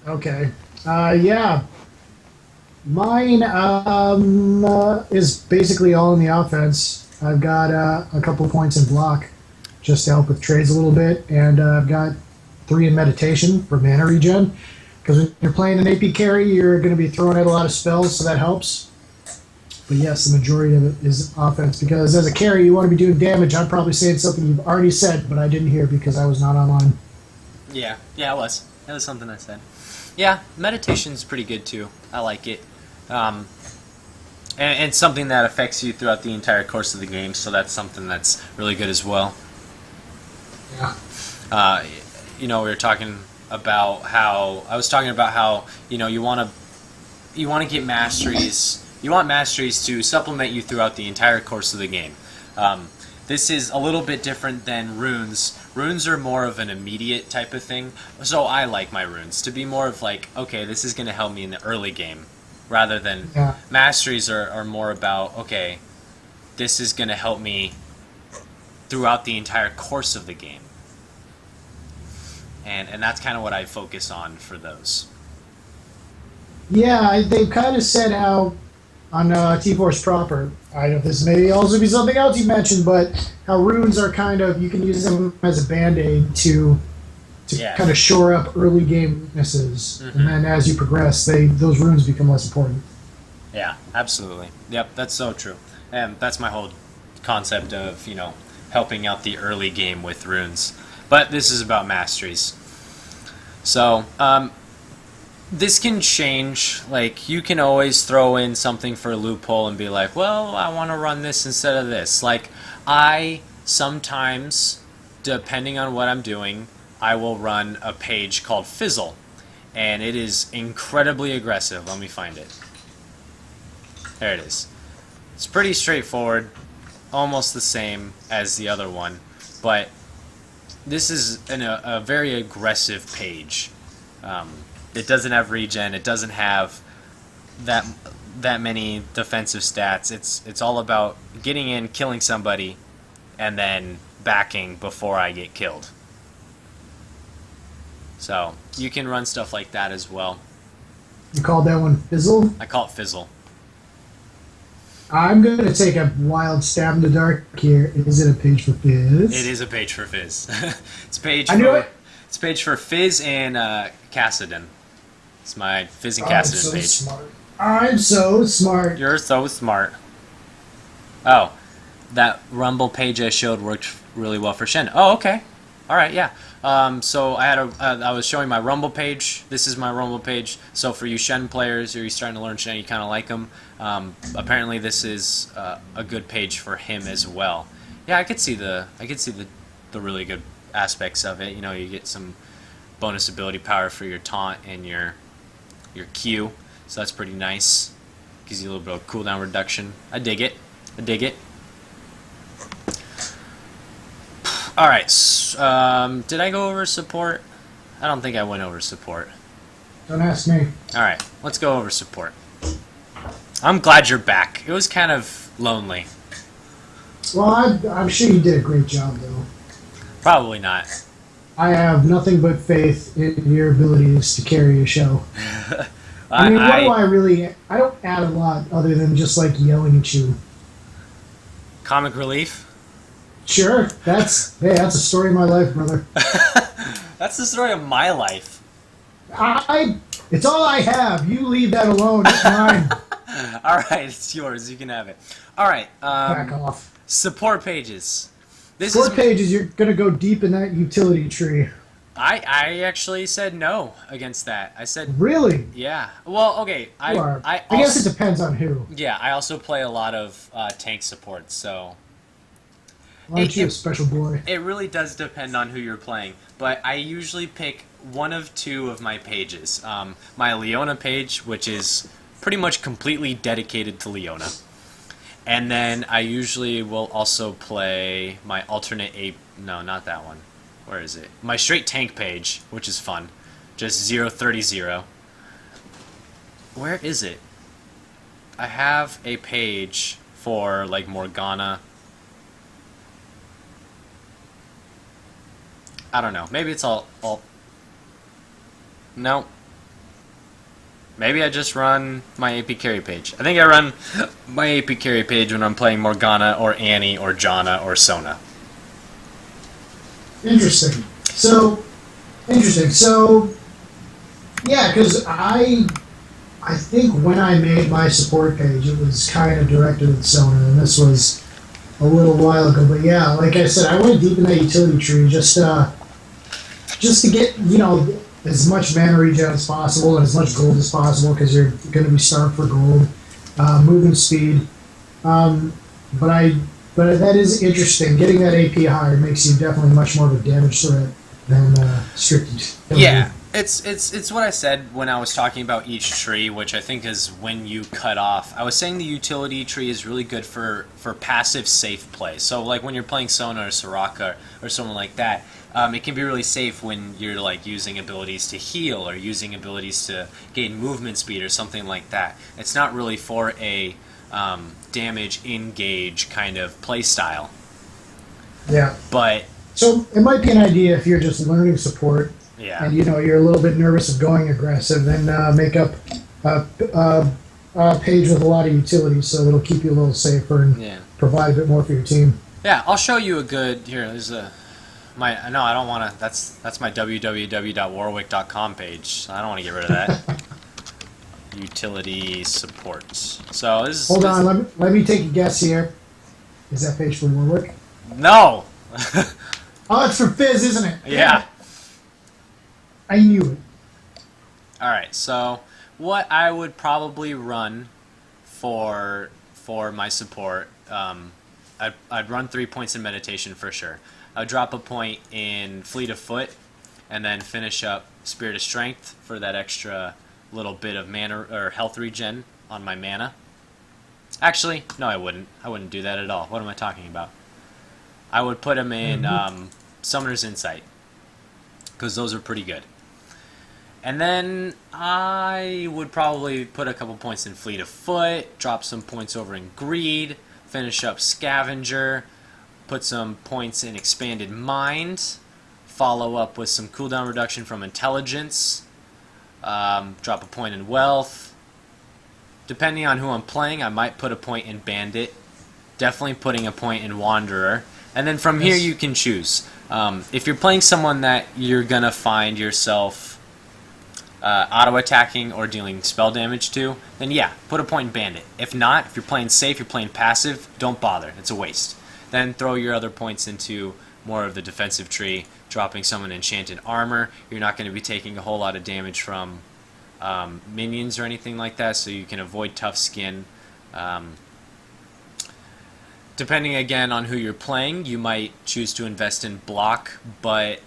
Okay. Yeah. Mine is basically all in the offense. I've got a couple points in block just to help with trades a little bit, and I've got 3 in meditation for mana regen. Because when you're playing an AP carry, you're going to be throwing out a lot of spells, so that helps. But yes, the majority of it is offense, because as a carry, you want to be doing damage. I'm probably saying something you've already said, but I didn't hear because I was not online. Yeah, it was. It was something I said. Yeah, meditation's pretty good too. I like it. And something that affects you throughout the entire course of the game, so that's something that's really good as well. Yeah. We were talking about how you want to get masteries. You want masteries to supplement you throughout the entire course of the game. This is a little bit different than runes. Runes are more of an immediate type of thing, so I like my runes to be more of like, okay, this is going to help me in the early game, rather than masteries are more about, okay, this is going to help me throughout the entire course of the game. And that's kind of what I focus on for those. Yeah, they've kind of said how on T-Force proper, I don't know if this may also be something else you mentioned, but how runes are kind of, you can use them as a band-aid to kind of shore up early game weaknesses, and then as you progress, those runes become less important. Yeah, absolutely. Yep, that's so true. And that's my whole concept of, helping out the early game with runes. But this is about masteries. So, this can change. Like, you can always throw in something for a loophole and be like, well, I want to run this instead of this. Like, I sometimes, depending on what I'm doing, I will run a page called Fizzle. And it is incredibly aggressive. Let me find it. There it is. It's pretty straightforward. Almost the same as the other one. But this is a very aggressive page. It doesn't have regen. It doesn't have that many defensive stats. It's all about getting in, killing somebody, and then backing before I get killed. So you can run stuff like that as well. You called that one Fizzle? I call it Fizzle. I'm going to take a wild stab in the dark here. Is it a page for Fizz? It is a page for Fizz. It's page I knew it. It's page for Fizz and Kassadin. It's my Fizz and Kassadin page. Smart. I'm so smart. You're so smart. Oh, that Rumble page I showed worked really well for Shen. Oh, okay. All right, yeah. So I had I was showing my Rumble page. This is my Rumble page. So for you Shen players, or you're starting to learn Shen, you kind of like him. Apparently, this is a good page for him as well. Yeah, I could see the really good aspects of it. You know, you get some bonus ability power for your taunt and your Q, so that's pretty nice. Gives you a little bit of cooldown reduction. I dig it. I dig it. All right. Did I go over support? I don't think I went over support. Don't ask me. All right. Let's go over support. I'm glad you're back. It was kind of lonely. Well, I'm sure you did a great job, though. Probably not. I have nothing but faith in your abilities to carry a show. I mean, what do I really... I don't add a lot other than just, like, yelling at you. Comic relief? Sure. That's a story of my life, brother. That's the story of my life. It's all I have. You leave that alone. It's mine. All right, it's yours. You can have it. All right. Back off. Support pages. Support pages, you're going to go deep in that utility tree. I actually said no against that. I said... Really? Yeah. Well, okay. I guess it depends on who. Yeah, I also play a lot of tank support, so... Aren't you a special boy? It really does depend on who you're playing, but I usually pick one of two of my pages. My Leona page, which is pretty much completely dedicated to Leona. And then I usually will also play my alternate no, not that one. Where is it? My straight tank page, which is fun. Just 030. Where is it? I have a page for like Morgana. I don't know. Maybe it's all... No. Maybe I just run my AP carry page. I think I run my AP carry page when I'm playing Morgana or Annie or Janna or Sona. Interesting. So, yeah, because I think when I made my support page, it was kind of directed at Sona, and this was a little while ago. But yeah, like I said, I went deep in that utility tree just to get, you know, as much mana regen as possible and as much gold as possible, because you're going to be starved for gold, movement speed. But that is interesting. Getting that AP higher makes you definitely much more of a damage threat than strict utility. Yeah, it's what I said when I was talking about each tree, which I think is when you cut off. I was saying the utility tree is really good for passive safe play. So like when you're playing Sona or Soraka or someone like that, it can be really safe when you're like using abilities to heal or using abilities to gain movement speed or something like that. It's not really for a damage engage kind of play style. Yeah. But so it might be an idea if you're just learning support. Yeah. And you know you're a little bit nervous of going aggressive, then make up a page with a lot of utilities so it'll keep you a little safer and provide a bit more for your team. Yeah, I'll show you a good here. There's I don't want to. That's my www.warwick.com page. So I don't want to get rid of that. Utility support. So this is... Hold on, let me take a guess here. Is that page for Warwick? No! Oh, it's for Fizz, isn't it? Yeah. I knew it. Alright, so what I would probably run for my support, I'd run 3 points in meditation for sure. I'd drop a point in Fleet of Foot, and then finish up Spirit of Strength for that extra little bit of mana or health regen on my mana. Actually, no, I wouldn't. I wouldn't do that at all. What am I talking about? I would put them in Summoner's Insight, because those are pretty good. And then I would probably put a couple points in Fleet of Foot, drop some points over in Greed, finish up Scavenger, put some points in Expanded Mind, follow up with some cooldown reduction from Intelligence, drop a point in Wealth. Depending on who I'm playing, I might put a point in Bandit, definitely putting a point in Wanderer, and then from here you can choose. If you're playing someone that you're going to find yourself auto-attacking or dealing spell damage to, then yeah, put a point in Bandit. If not, if you're playing safe, you're playing passive, don't bother. It's a waste. Then throw your other points into more of the defensive tree, dropping someone enchanted armor. You're not going to be taking a whole lot of damage from minions or anything like that, so you can avoid tough skin. Depending again on who you're playing, you might choose to invest in block, but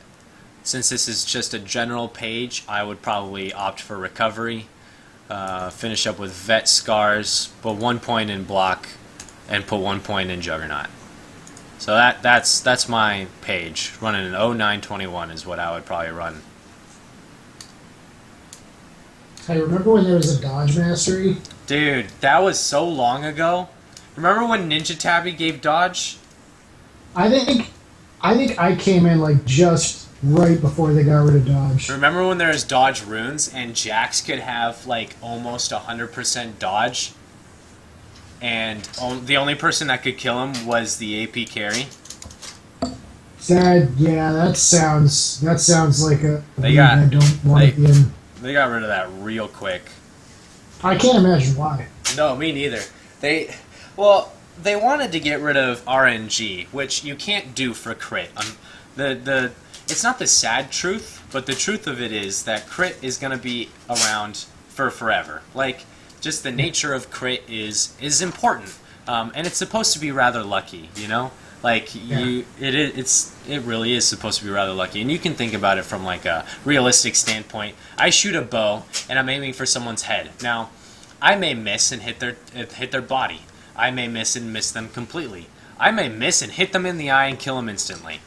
since this is just a general page, I would probably opt for recovery, finish up with vet scars, put 1 point in block, and put 1 point in juggernaut. So that's my page. Running an 0921 is what I would probably run. Hey, remember when there was a dodge mastery? Dude, that was so long ago. Remember when Ninja Tabby gave dodge? I think I came in like just right before they got rid of dodge. Remember when there was dodge runes and Jax could have like almost 100% dodge? And the only person that could kill him was the AP carry. That sounds like a They got I don't want to be in. They got rid of that real quick. I can't imagine why. No, me neither. They wanted to get rid of RNG, which you can't do for crit. It's not the sad truth, but the truth of it is that crit is going to be around for forever. Like, just the nature of crit is important, and it's supposed to be rather lucky, you know. Like it really is supposed to be rather lucky, and you can think about it from like a realistic standpoint. I shoot a bow, and I'm aiming for someone's head. Now, I may miss and hit their body. I may miss and miss them completely. I may miss and hit them in the eye and kill them instantly.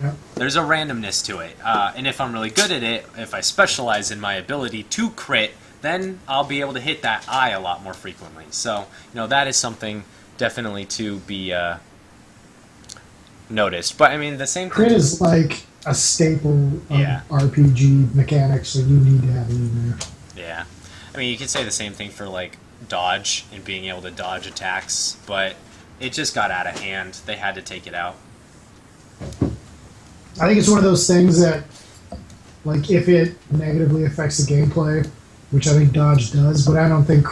Yep. There's a randomness to it, and if I'm really good at it, if I specialize in my ability to crit, then I'll be able to hit that eye a lot more frequently. So, that is something definitely to be noticed. But I mean, the same Crit thing is like a staple of Yeah. RPG mechanics, so you need to have it in there. Yeah. I mean, you could say the same thing for, like, dodge and being able to dodge attacks, but it just got out of hand. They had to take it out. I think it's one of those things that, like, if it negatively affects the gameplay, which I think dodge does, but I don't think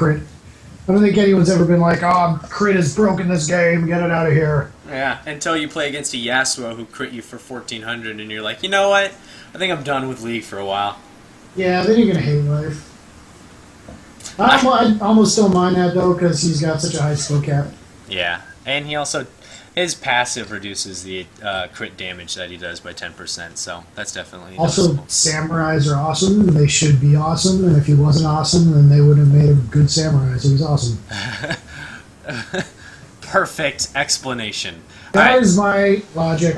anyone's ever been like, oh, crit is broken this game, get it out of here. Yeah, until you play against a Yasuo who crit you for 1400 and you're like, you know what? I think I'm done with League for a while. Yeah, then you're going to hate life. I almost don't mind that, though, because he's got such a high skill cap. Yeah, and his passive reduces the crit damage that he does by 10%, so that's definitely Also, noticeable. samurais are awesome. They should be awesome, and if he wasn't awesome, then they wouldn't have made a good samurai, so he's awesome. Perfect explanation. That Alright, is my logic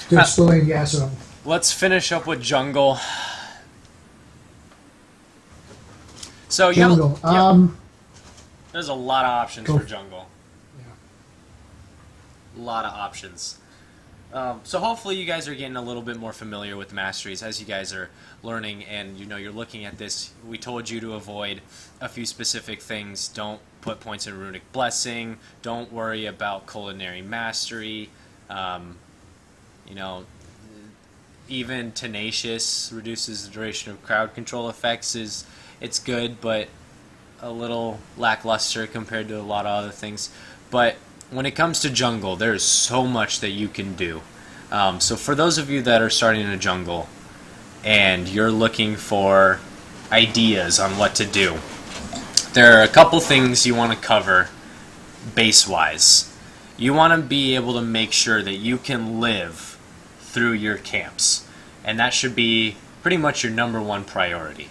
to explain Yasuo. let's finish up with jungle. So Jungle. there's a lot of options Go. for jungle. A lot of options. So hopefully you guys are getting a little bit more familiar with Masteries as you guys are learning and you're looking at this. We told you to avoid a few specific things. Don't put points in Runic Blessing. Don't worry about Culinary Mastery. Even Tenacious reduces the duration of crowd control effects. It's good, but a little lackluster compared to a lot of other things. But when it comes to jungle, there's so much that you can do. So for those of you that are starting in a jungle and you're looking for ideas on what to do, there are a couple things you want to cover base-wise. You want to be able to make sure that you can live through your camps, and that should be pretty much your number one priority.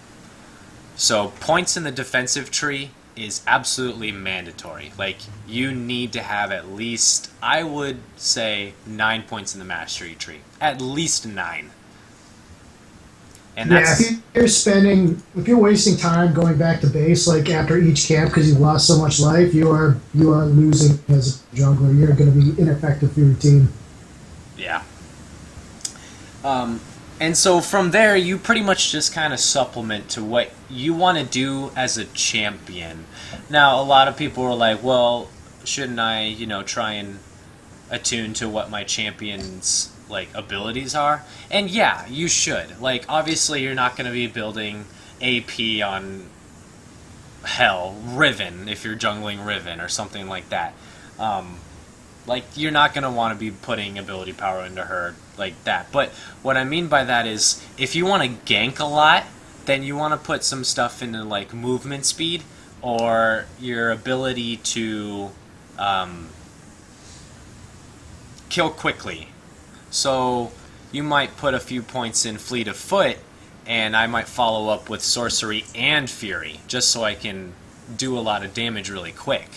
So points in the defensive tree is absolutely mandatory. Like, you need to have at least, I would say, 9 points in the mastery tree. At least 9. And that's, if you're wasting time going back to base, like after each camp because you've lost so much life, you are losing as a jungler. You're going to be ineffective for your team. yeah. And so from there, you pretty much just kind of supplement to what you want to do as a champion. Now, a lot of people are like, well, shouldn't I, try and attune to what my champion's, abilities are? And yeah, you should. Like, obviously, you're not going to be building AP on Riven, if you're jungling Riven or something like that. You're not going to want to be putting ability power into her like that. But what I mean by that is, if you want to gank a lot, then you want to put some stuff into, movement speed, or your ability to kill quickly. So you might put a few points in Fleet of Foot, and I might follow up with Sorcery and Fury, just so I can do a lot of damage really quick.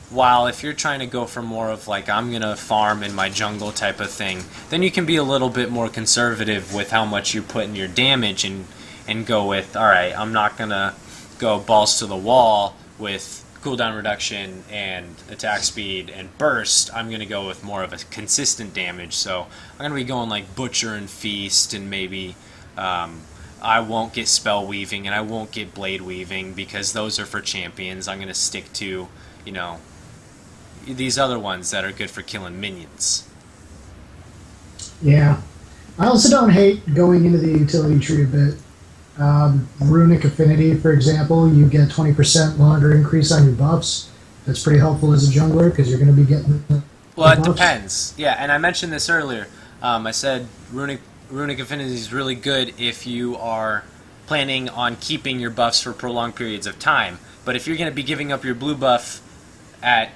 While if you're trying to go for more of I'm going to farm in my jungle type of thing, then you can be a little bit more conservative with how much you put in your damage and go with, alright, I'm not going to go balls to the wall with cooldown reduction and attack speed and burst. I'm going to go with more of a consistent damage. So I'm going to be going Butcher and Feast, and maybe I won't get Spell Weaving and I won't get Blade Weaving because those are for champions. I'm going to stick to, these other ones that are good for killing minions. Yeah. I also don't hate going into the utility tree a bit. Runic Affinity, for example, you get 20% longer increase on your buffs. That's pretty helpful as a jungler because you're going to be getting Well, it depends. Yeah, and I mentioned this earlier. I said Runic Affinity is really good if you are planning on keeping your buffs for prolonged periods of time. But if you're going to be giving up your blue buff at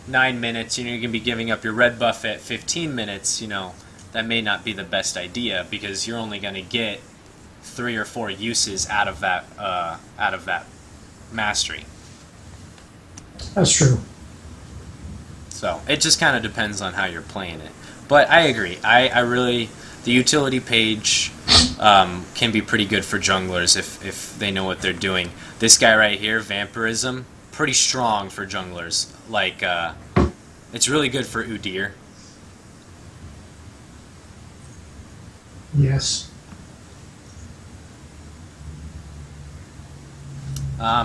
9 minutes, you're going to be giving up your red buff at 15 minutes, that may not be the best idea because you're only going to get 3 or 4 uses out of that mastery. That's true. So it just kind of depends on how you're playing it. But I agree. I really, the utility page can be pretty good for junglers if they know what they're doing. This guy right here, Vampirism, pretty strong for junglers. It's really good for Udyr. Yes.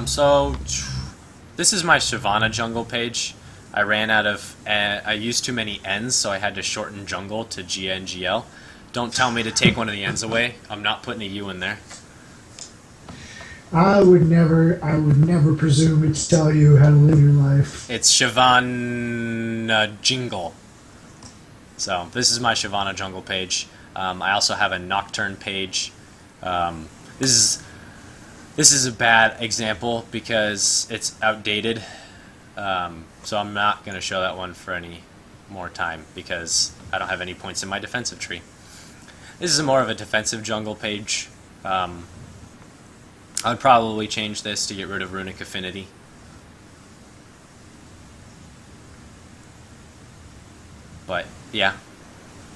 So this is my Shyvana jungle page. I ran out of, I used too many N's, so I had to shorten jungle to GNGL. Don't tell me to take one of the N's away. I'm not putting a U in there. I would never presume to tell you how to live your life. It's Shyvana Jingle. So this is my Shyvana jungle page. I also have a Nocturne page. This is a bad example because it's outdated. So I'm not going to show that one for any more time because I don't have any points in my defensive tree. This is more of a defensive jungle page. I'd probably change this to get rid of Runic Affinity. But, yeah.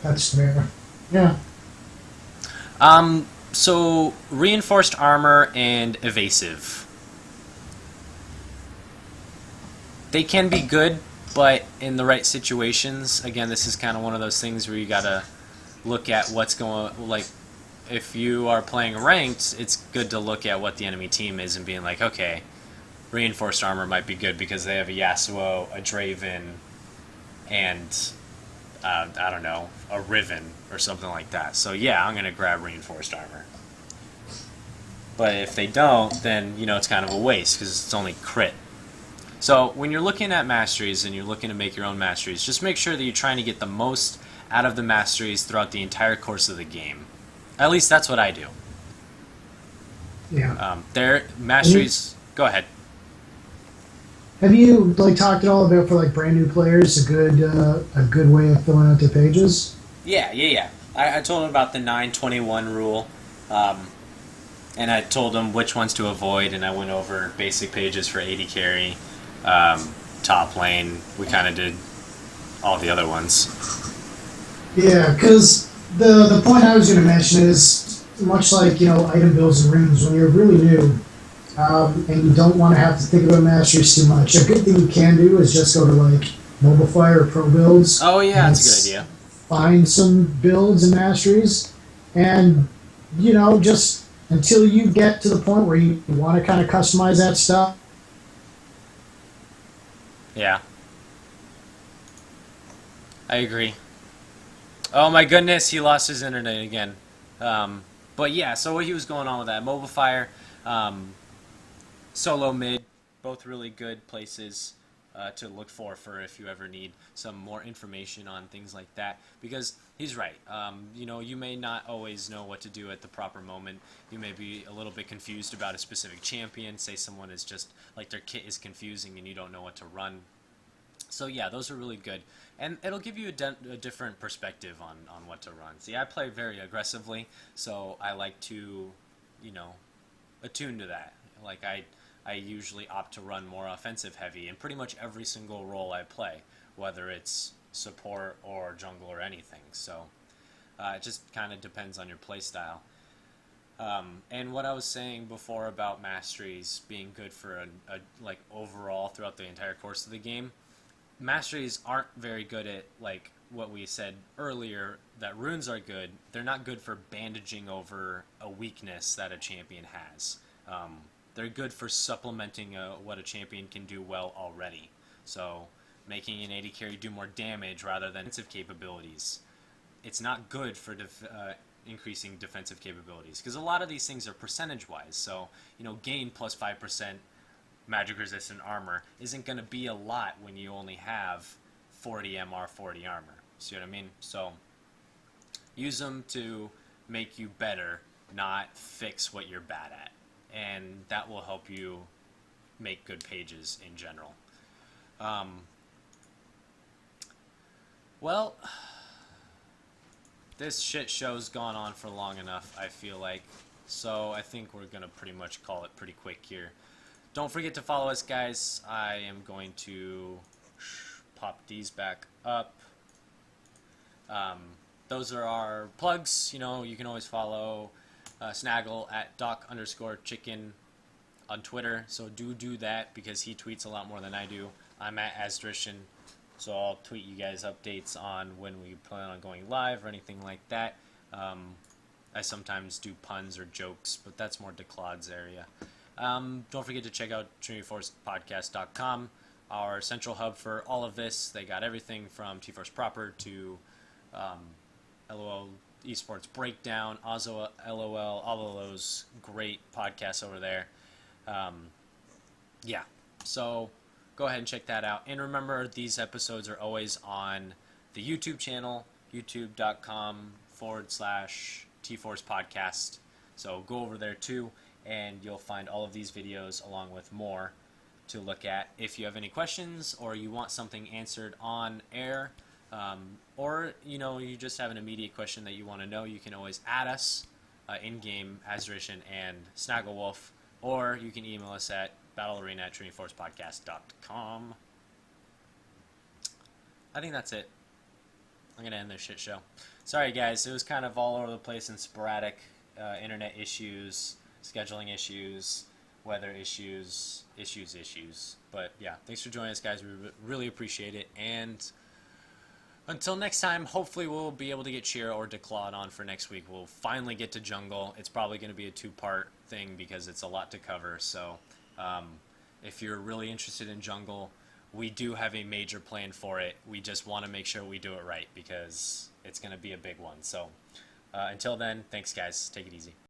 That's fair. Yeah. So, Reinforced Armor and Evasive. They can be good, but in the right situations, again, this is kind of one of those things where you gotta look at what's going, if you are playing ranked, it's good to look at what the enemy team is and being like, okay, Reinforced Armor might be good because they have a Yasuo, a Draven, and, I don't know, a Riven or something like that. So yeah, I'm going to grab Reinforced Armor. But if they don't, then, it's kind of a waste because it's only crit. So when you're looking at masteries and you're looking to make your own masteries, just make sure that you're trying to get the most out of the masteries throughout the entire course of the game. At least that's what I do. Yeah. Their And you, masteries. Go ahead. have you like talked at all about for like brand new players a good way of filling out their pages? Yeah. I told him about the 921 rule, um, and I told him which ones to avoid, and I went over basic pages for 80 carry, top lane. We kind of did all the other ones. Yeah, because the point I was going to mention is much like item builds and runes when you're really new. And you don't want to have to think about masteries too much. A good thing you can do is just go to like Mobile Fire or Pro Builds. Oh yeah, And that's a good idea. find some builds and masteries, and just until you get to the point where you want to kind of customize that stuff. Yeah, I agree. Oh my goodness, he lost his internet again. But yeah, so what he was going on with that Mobile Fire, solo mid, both really good places to look for if you ever need some more information on things like that. Because he's right. You may not always know what to do at the proper moment. You may be a little bit confused about a specific champion. Say someone is just like their kit is confusing and you don't know what to run. So yeah, those are really good, and it'll give you a different perspective on what to run. See, I play very aggressively, so I like to, you know, attune to that. Like I usually opt to run more offensive heavy in pretty much every single role I play, whether it's support or jungle or anything. So it just kind of depends on your play style. And what I was saying before about masteries being good for a like overall throughout the entire course of the game, masteries aren't very good at like what we said earlier that runes are good. They're not good for bandaging over a weakness that a champion has. They're good for supplementing what a champion can do well already. So making an 80 carry do more damage rather than defensive capabilities. It's not good for increasing defensive capabilities because a lot of these things are percentage wise. So gain plus 5% magic resistant armor isn't going to be a lot when you only have 40 MR, 40 armor. See what I mean? So use them to make you better, not fix what you're bad at. And that will help you make good pages in general. Well, this shit show's gone on for long enough, I feel like. So I think we're going to pretty much call it pretty quick here. Don't forget to follow us, guys. I am going to pop these back up. Those are our plugs. You can always follow Snaggle at doc_chicken on Twitter. So do that because he tweets a lot more than I do. I'm at Asderition. So I'll tweet you guys updates on when we plan on going live or anything like that. I sometimes do puns or jokes, but that's more DeClaude's area. Don't forget to check out TrinityForcePodcast.com, our central hub for all of this. They got everything from T-Force Proper to LOL Esports Breakdown, Ozo LOL, all of those great podcasts over there. Yeah, so go ahead and check that out. And remember, these episodes are always on the YouTube channel, youtube.com/TForce Podcast. So go over there too, and you'll find all of these videos along with more to look at. If you have any questions or you want something answered on air, or you just have an immediate question that you want to know, you can always add us in-game, Asderition and Snagglewolf, or you can email us at battlearena@TrinityForcePodcast.com. I think that's it. I'm going to end this shit show. Sorry, guys. It was kind of all over the place and sporadic. Internet issues, scheduling issues, weather issues. But yeah, thanks for joining us, guys. We really appreciate it. And until next time, hopefully we'll be able to get Cheer or DeClaude on for next week. We'll finally get to jungle. It's probably going to be a 2-part thing because it's a lot to cover. So if you're really interested in jungle, we do have a major plan for it. We just want to make sure we do it right because it's going to be a big one. So until then, thanks, guys. Take it easy.